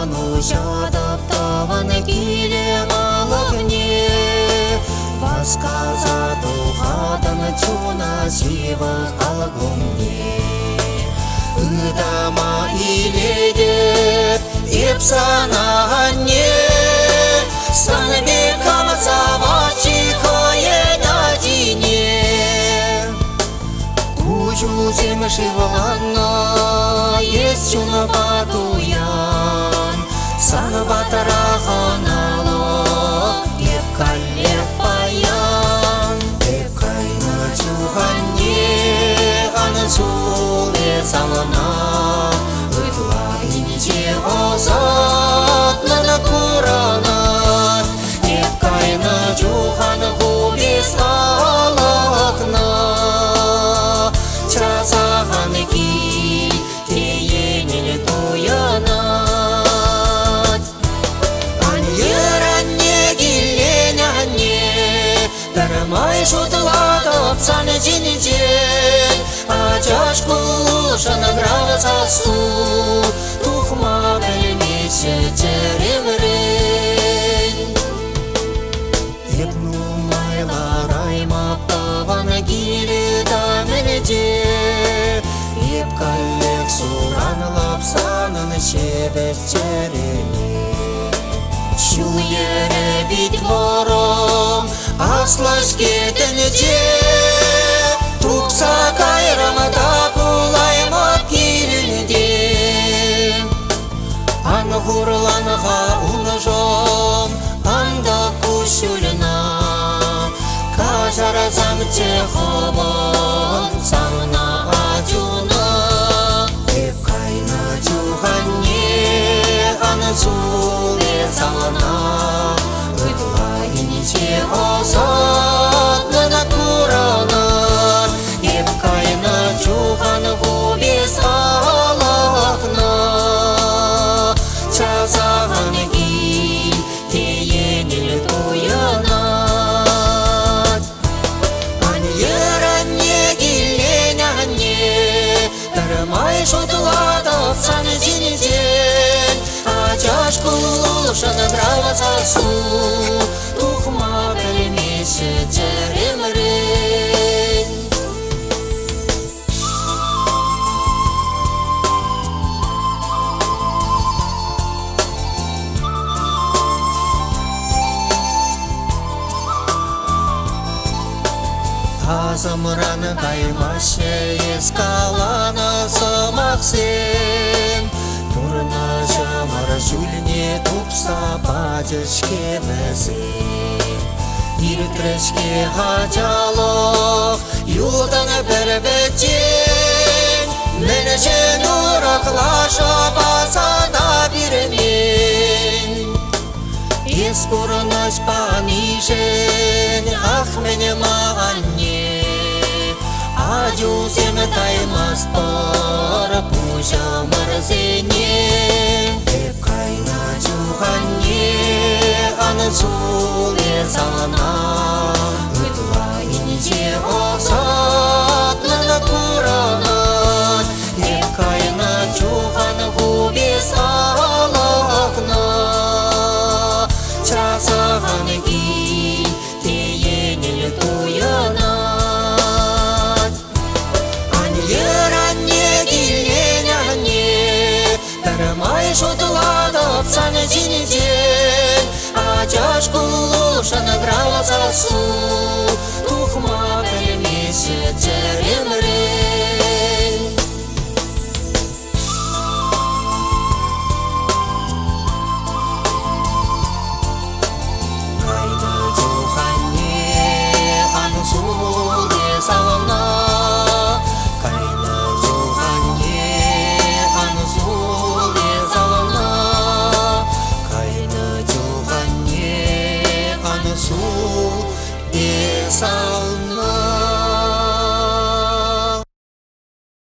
жадыптаван келем алығне басқа заты қатын чуна сивы қалғымне ыдама иледеп еп санағанне санбек камсавачи коена дине кучу земшивланна ес чуна батуян саны батырағанало еп каллеп паян еп кайна чуғанне аны суле салына ыдла инче озат нана курана еп кайна чуған хубе салықна часаған ки теенел тоянат аньеранне гилленянне дармай шутладып саны жинжен ачаш кушан гравца су тухма білмесе теремрен епну майлар аймаптаван гиле дамелде еп каллек суранлап санын шеберчерене шу ере бит вором аслаш кетенже тукса кайрамада пулаймат килинде ан хурланға унжом анда кушулна кажара замче хобон самна ажуна еп кайна чуғанне аны суле салына ыдла инче озат нана курана еп кайна чуған хубе салықна часаған ки теенел тоянат аньеранне гилленянне дармай шутладып саны жинжен ачаш кушан гравца су тухма білмесе теремрен Азымран каймаще ескаланы сымақсен Турна жамар жүліне тупса бадышкемесен Иртрешке ғачалық юлдан бір бәтен Меншен ұрақлаша басада бірмен Ес бұрыныш панишен ахмене мағанне Ажузем таймас бар пұша мырзене Еп кайна чуғанне аны суле салына Ыдла инче озат нана курана Еп кайна чуған хубе салықна часаған ки теенел тоянат аньеранне гилленянне дармай шутладып саны жинжен ачаш кушан гравца су тухма білмесе теремрен